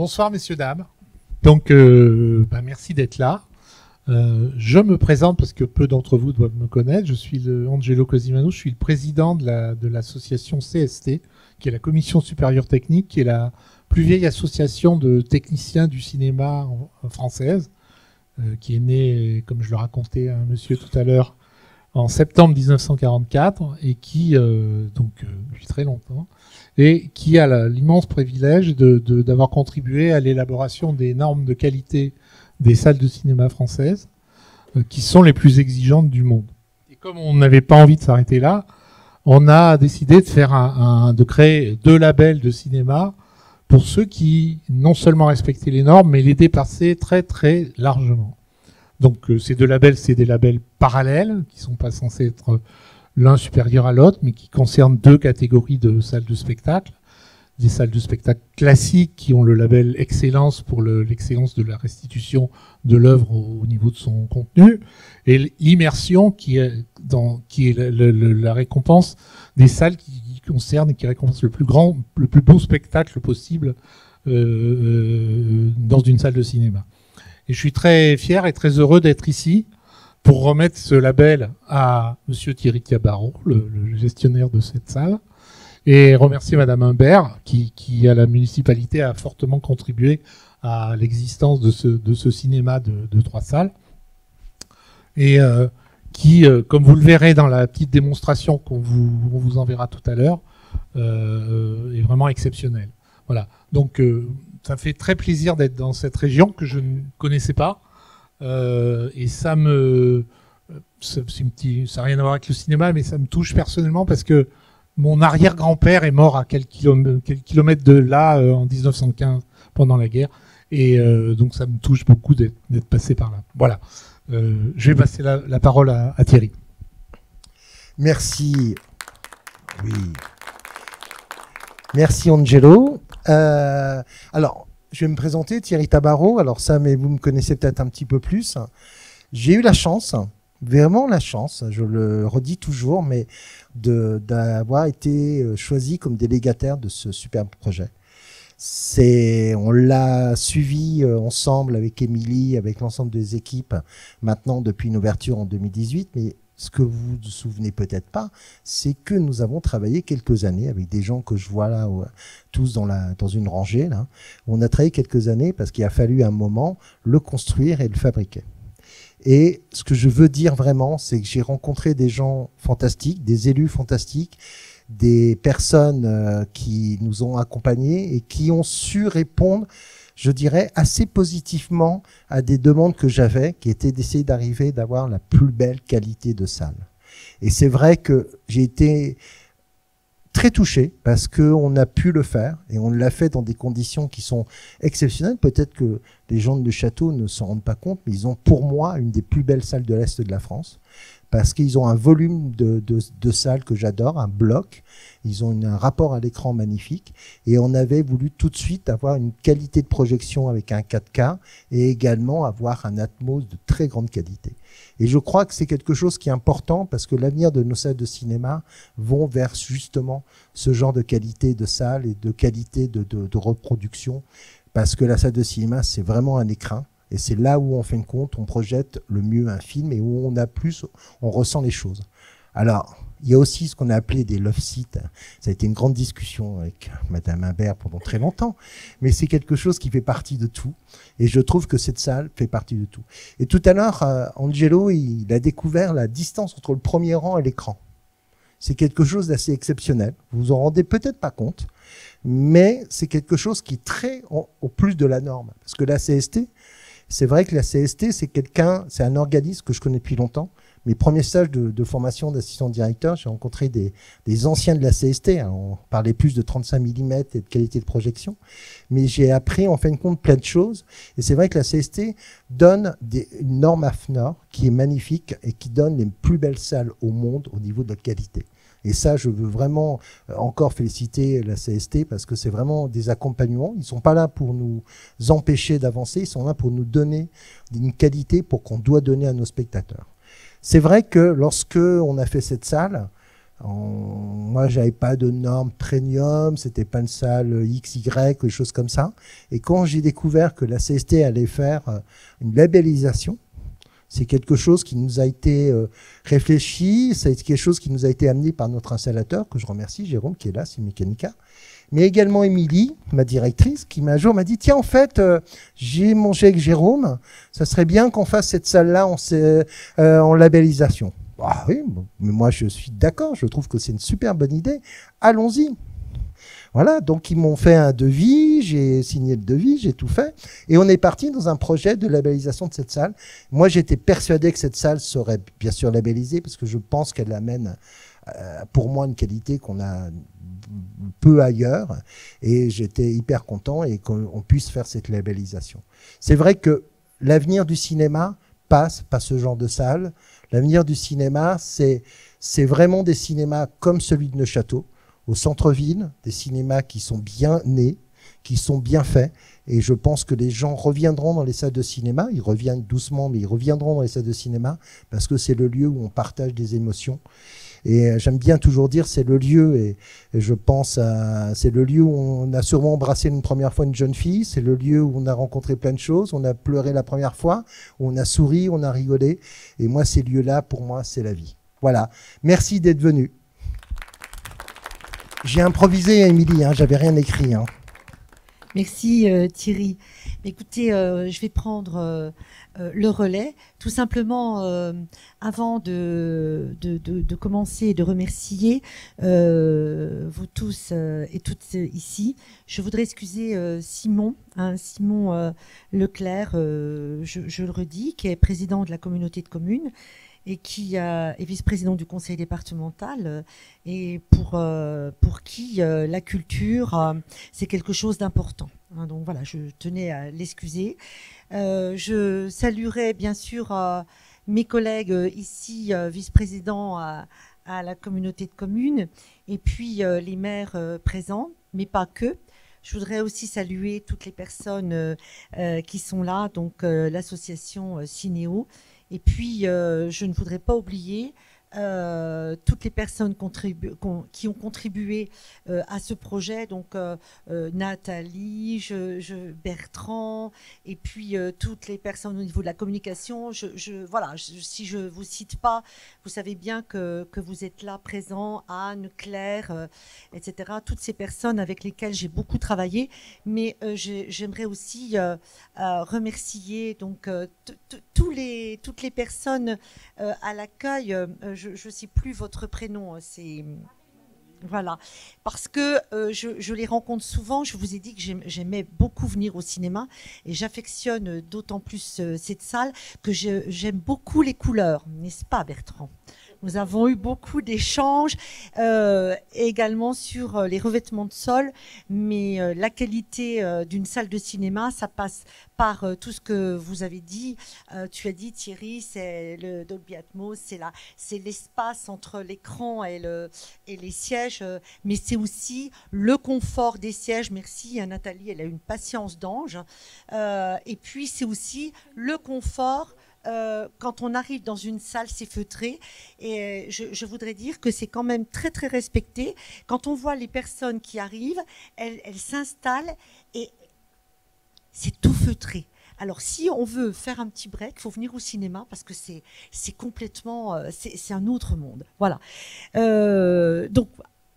Bonsoir messieurs, dames. Donc, merci d'être là. Je me présente parce que peu d'entre vous doivent me connaître. Je suis Angelo Cosimano, je suis le président de l'association CST, qui est la Commission supérieure technique, qui est la plus vieille association de techniciens du cinéma française, qui est née, comme je le racontais à un monsieur tout à l'heure, en septembre 1944 et qui, depuis très longtemps, et qui a l'immense privilège d'avoir contribué à l'élaboration des normes de qualité des salles de cinéma françaises, qui sont les plus exigeantes du monde. Et comme on n'avait pas envie de s'arrêter là, on a décidé de faire de créer 2 labels de cinéma pour ceux qui non seulement respectaient les normes, mais les dépassaient très très largement. Donc ces 2 labels, c'est des labels parallèles, qui sont pas censés être l'un supérieur à l'autre, mais qui concernent 2 catégories de salles de spectacle. Des salles de spectacle classiques qui ont le label excellence pour l'excellence de la restitution de l'œuvre au niveau de son contenu, et l'immersion qui est la récompense des salles qui concernent et qui récompensent le plus beau spectacle possible dans une salle de cinéma. Et je suis très fier et très heureux d'être ici pour remettre ce label à monsieur Thierry Tabarot, le gestionnaire de cette salle, et remercier madame Humbert, qui à la municipalité a fortement contribué à l'existence de ce cinéma de 3 salles, et qui, comme vous le verrez dans la petite démonstration qu'on vous enverra tout à l'heure, est vraiment exceptionnel. Voilà. Donc, ça fait très plaisir d'être dans cette région que je ne connaissais pas. Et ça n'a rien à voir avec le cinéma, mais ça me touche personnellement parce que mon arrière-grand-père est mort à quelques kilomètres de là en 1915 pendant la guerre. Et donc ça me touche beaucoup d'être passé par là. Voilà. Je vais passer la parole à Thierry. Merci. Oui. Merci Angelo. Alors, je vais me présenter, Thierry Tabarot. Alors ça, mais vous me connaissez peut-être un petit peu plus. J'ai eu la chance, vraiment la chance, je le redis toujours, mais d'avoir été choisi comme délégataire de ce superbe projet. On l'a suivi ensemble avec Émilie, avec l'ensemble des équipes, maintenant depuis une ouverture en 2018, mais ce que vous ne souvenez peut-être pas, c'est que nous avons travaillé quelques années avec des gens que je vois là, tous dans une rangée. Là. On a travaillé quelques années parce qu'il a fallu un moment le construire et le fabriquer. Et ce que je veux dire vraiment, c'est que j'ai rencontré des gens fantastiques, des élus fantastiques, des personnes qui nous ont accompagnés et qui ont su répondre, je dirais, assez positivement à des demandes que j'avais, qui étaient d'essayer d'avoir la plus belle qualité de salle. Et c'est vrai que j'ai été très touché parce qu'on a pu le faire et on l'a fait dans des conditions qui sont exceptionnelles. Peut-être que les gens de Château ne s'en rendent pas compte, mais ils ont pour moi une des plus belles salles de l'Est de la France parce qu'ils ont un volume de salles que j'adore, un bloc. Ils ont un rapport à l'écran magnifique et on avait voulu tout de suite avoir une qualité de projection avec un 4K et également avoir un Atmos de très grande qualité. Et je crois que c'est quelque chose qui est important parce que l'avenir de nos salles de cinéma vont vers justement ce genre de qualité de salle et de qualité de reproduction parce que la salle de cinéma, c'est vraiment un écrin. Et c'est là où, en fin de compte, on projette le mieux un film et où on ressent les choses. Alors, il y a aussi ce qu'on a appelé des love seats. Ça a été une grande discussion avec Madame Imbert pendant très longtemps, mais c'est quelque chose qui fait partie de tout. Et je trouve que cette salle fait partie de tout. Et tout à l'heure, Angelo, il a découvert la distance entre le premier rang et l'écran. C'est quelque chose d'assez exceptionnel. Vous vous en rendez peut-être pas compte, mais c'est quelque chose qui est très au plus de la norme. Parce que la CST, c'est vrai que la CST, c'est un organisme que je connais depuis longtemps. Mes premiers stages de formation d'assistant directeur, j'ai rencontré des anciens de la CST. Hein, on parlait plus de 35 mm et de qualité de projection. Mais j'ai appris en fin de compte plein de choses. Et c'est vrai que la CST donne une norme AFNOR qui est magnifique et qui donne les plus belles salles au monde au niveau de la qualité. Et ça, je veux vraiment encore féliciter la CST parce que c'est vraiment des accompagnements. Ils ne sont pas là pour nous empêcher d'avancer, ils sont là pour nous donner une qualité pour qu'on doit donner à nos spectateurs. C'est vrai que lorsque on a fait cette salle, Moi, j'avais pas de normes premium, c'était pas une salle XY, des choses comme ça. Et quand j'ai découvert que la CST allait faire une labellisation, c'est quelque chose qui nous a été réfléchi, c'est quelque chose qui nous a été amené par notre installateur, que je remercie, Jérôme, qui est là, c'est Mécanica. Mais également Émilie, ma directrice, qui un jour m'a dit, tiens, en fait, j'ai mangé avec Jérôme, ça serait bien qu'on fasse cette salle-là en labellisation. Ah oui, mais moi je suis d'accord, je trouve que c'est une super bonne idée, allons-y. Voilà, donc ils m'ont fait un devis, j'ai signé le devis, j'ai tout fait, et on est parti dans un projet de labellisation de cette salle. Moi j'étais persuadé que cette salle serait bien sûr labellisée, parce que je pense qu'elle amène pour moi une qualité qu'on a peu ailleurs, et j'étais hyper content et qu'on puisse faire cette labellisation. C'est vrai que l'avenir du cinéma passe par ce genre de salle. L'avenir du cinéma, c'est vraiment des cinémas comme celui de Neuchâteau, au centre-ville, des cinémas qui sont bien nés, qui sont bien faits. Et je pense que les gens reviendront dans les salles de cinéma. Ils reviennent doucement, mais ils reviendront dans les salles de cinéma parce que c'est le lieu où on partage des émotions. Et j'aime bien toujours dire c'est le lieu, et je pense c'est le lieu où on a sûrement embrassé une première fois une jeune fille, c'est le lieu où on a rencontré plein de choses, on a pleuré la première fois, où on a souri, on a rigolé. Et moi, ces lieux-là, pour moi, c'est la vie. Voilà. Merci d'être venu. J'ai improvisé, Émilie, hein, j'avais rien écrit. Hein. Merci Thierry. Écoutez, je vais prendre le relais. Tout simplement, avant de commencer et de remercier vous tous et toutes ici, je voudrais excuser Simon, Simon Leclerc, je le redis, qui est président de la communauté de communes et qui est vice-président du conseil départemental et pour qui la culture, c'est quelque chose d'important. Donc voilà, je tenais à l'excuser. Je saluerai bien sûr mes collègues ici, vice-présidents à la communauté de communes, et puis les maires présents, mais pas que. Je voudrais aussi saluer toutes les personnes qui sont là, donc l'association Cinéo. Et puis, je ne voudrais pas oublier toutes les personnes qui ont contribué à ce projet, donc Nathalie, Bertrand, et puis toutes les personnes au niveau de la communication. Voilà, si je ne vous cite pas, vous savez bien que vous êtes là présents, Anne, Claire, etc. Toutes ces personnes avec lesquelles j'ai beaucoup travaillé, mais j'aimerais aussi remercier donc toutes les personnes à l'accueil. Je ne sais plus votre prénom, c'est voilà, parce que je les rencontre souvent. Je vous ai dit que j'aimais beaucoup venir au cinéma et j'affectionne d'autant plus cette salle que j'aime beaucoup les couleurs, n'est-ce pas Bertrand ? Nous avons eu beaucoup d'échanges également sur les revêtements de sol, mais la qualité d'une salle de cinéma, ça passe par tout ce que vous avez dit. Tu as dit, Thierry, c'est le Dolby Atmos, c'est l'espace entre l'écran et les sièges, mais c'est aussi le confort des sièges. Merci à Nathalie, elle a une patience d'ange. Et puis, c'est aussi le confort quand on arrive dans une salle, c'est feutré. Et je voudrais dire que c'est quand même très, très respecté. Quand on voit les personnes qui arrivent, elles s'installent et c'est tout feutré. Alors, si on veut faire un petit break, il faut venir au cinéma parce que c'est complètement... c'est un autre monde. Voilà. Donc,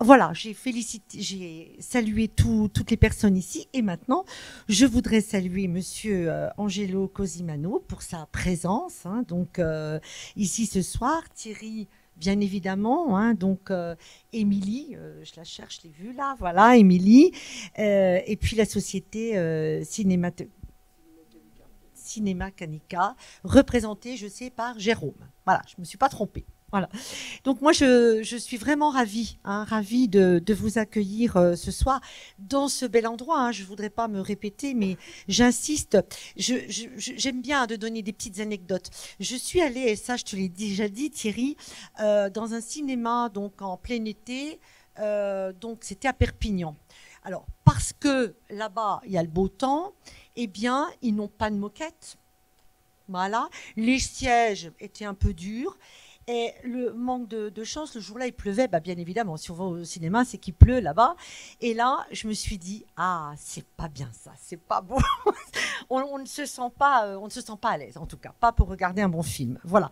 voilà, j'ai salué toutes les personnes ici. Et maintenant, je voudrais saluer Monsieur Angelo Cosimano pour sa présence. Donc, ici ce soir, Thierry, bien évidemment. Donc, Émilie, je la cherche, je l'ai vue là. Voilà, Émilie. Et puis la société Cinéma Canica, représentée, je sais, par Jérôme. Voilà, je ne me suis pas trompée. Voilà. Donc moi, je suis vraiment ravie de vous accueillir ce soir dans ce bel endroit. Je ne voudrais pas me répéter, mais j'insiste. J'aime bien de donner des petites anecdotes. Je suis allée, et ça je te l'ai déjà dit Thierry, dans un cinéma donc en plein été. Donc c'était à Perpignan. Alors parce que là-bas il y a le beau temps, eh bien ils n'ont pas de moquette. Voilà. Les sièges étaient un peu durs. Et le manque de chance, le jour-là, il pleuvait. Bah, bien évidemment, si on va au cinéma, c'est qu'il pleut là-bas. Et là, je me suis dit, ah, c'est pas bien ça, c'est pas beau. on ne se sent pas à l'aise, en tout cas, pas pour regarder un bon film. Voilà.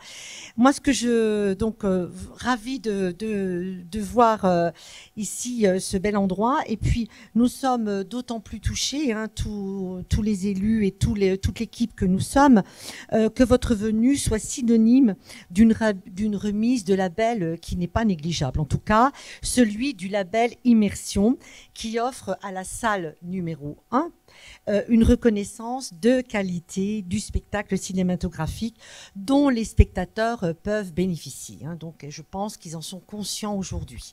Moi, ravi de voir ici ce bel endroit. Et puis, nous sommes d'autant plus touchés, hein, tous les élus et toute l'équipe que nous sommes, que votre venue soit synonyme d'une remise de label qui n'est pas négligeable. En tout cas, celui du label Immersion, qui offre à la salle numéro 1 une reconnaissance de qualité du spectacle cinématographique dont les spectateurs peuvent bénéficier. Hein. Donc, je pense qu'ils en sont conscients aujourd'hui.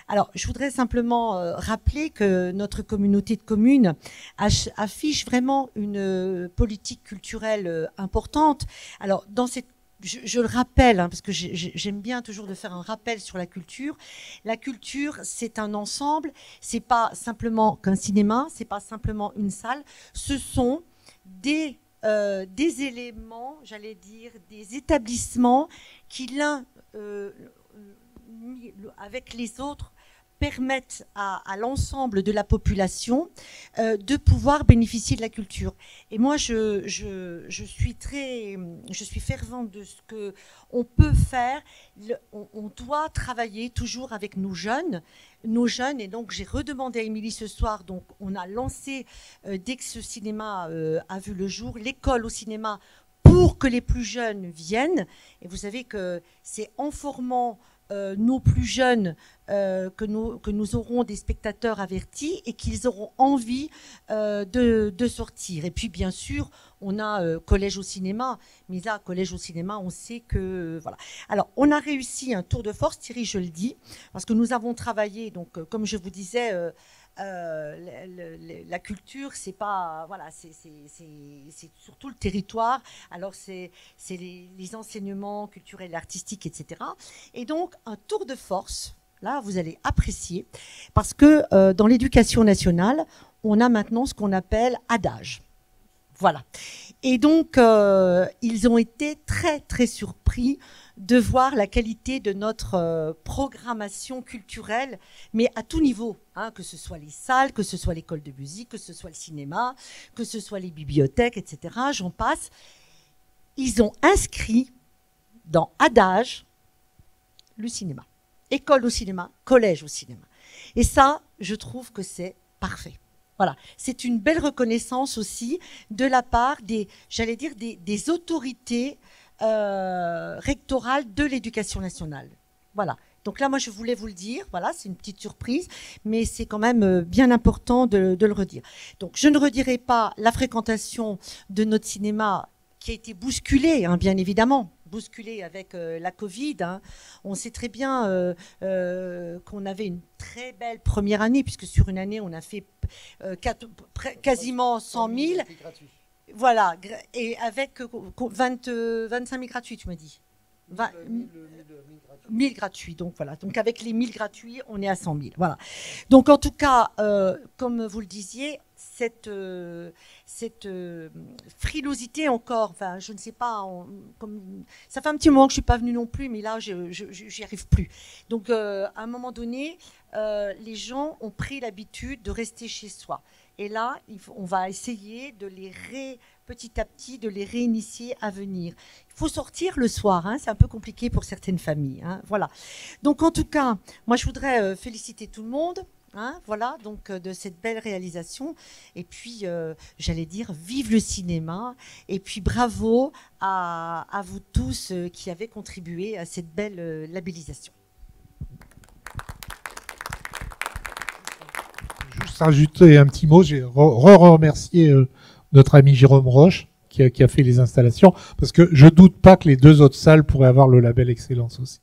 Alors, je voudrais simplement rappeler que notre communauté de communes affiche vraiment une politique culturelle importante. Alors, dans cette je le rappelle, hein, parce que j'aime bien toujours de faire un rappel sur la culture. La culture, c'est un ensemble. C'est pas simplement qu'un cinéma, c'est pas simplement une salle. Ce sont des éléments, j'allais dire, des établissements qui l'un avec les autres permettent à l'ensemble de la population de pouvoir bénéficier de la culture. Et moi, je suis fervente de ce que on peut faire. On doit travailler toujours avec nos jeunes. Et donc j'ai redemandé à Émilie ce soir. Donc on a lancé dès que ce cinéma a vu le jour, l'école au cinéma pour que les plus jeunes viennent. Et vous savez que c'est en formant nos plus jeunes que nous aurons des spectateurs avertis et qu'ils auront envie de sortir. Et puis bien sûr, on a collège au cinéma, mais là, collège au cinéma, on sait que voilà. Alors, on a réussi un tour de force, Thierry, je le dis, parce que nous avons travaillé, donc comme je vous disais, la culture, c'est pas voilà, c'est sur tout le territoire. Alors c'est les enseignements culturels, artistiques, etc. Et donc un tour de force. Là, vous allez apprécier parce que dans l'éducation nationale, on a maintenant ce qu'on appelle adage. Voilà. Et donc ils ont été très très surpris de voir la qualité de notre programmation culturelle, mais à tout niveau, hein, que ce soit les salles, que ce soit l'école de musique, que ce soit le cinéma, que ce soit les bibliothèques, etc. J'en passe. Ils ont inscrit dans Adage le cinéma. École au cinéma, collège au cinéma. Et ça, je trouve que c'est parfait. Voilà, c'est une belle reconnaissance aussi de la part j'allais dire, des autorités rectorale de l'éducation nationale. Voilà. Donc là, moi, je voulais vous le dire. Voilà, c'est une petite surprise, mais c'est quand même bien important de le redire. Donc, je ne redirai pas la fréquentation de notre cinéma qui a été bousculée, hein, bien évidemment. Bousculée avec la Covid. Hein. On sait très bien qu'on avait une très belle première année, puisque sur une année, on a fait quasiment 100 000. Voilà, et avec 25 000 gratuits, tu m'as dit. 1000 gratuits, donc voilà. Donc avec les 1000 gratuits, on est à 100 000. Voilà. Donc en tout cas, comme vous le disiez, cette frilosité encore, enfin je ne sais pas, ça fait un petit moment que je ne suis pas venue non plus, mais là j'y arrive plus. Donc à un moment donné, les gens ont pris l'habitude de rester chez soi. Et là, on va essayer de petit à petit, de les réinitier à venir. Il faut sortir le soir, hein, c'est un peu compliqué pour certaines familles. Hein, voilà. Donc en tout cas, moi je voudrais féliciter tout le monde. Hein, voilà, donc de cette belle réalisation. Et puis, j'allais dire, vive le cinéma. Et puis, bravo à vous tous qui avez contribué à cette belle labellisation. Juste rajouter un petit mot, j'ai remercié notre ami Jérôme Roche qui a fait les installations, parce que je doute pas que les deux autres salles pourraient avoir le label Excellence aussi.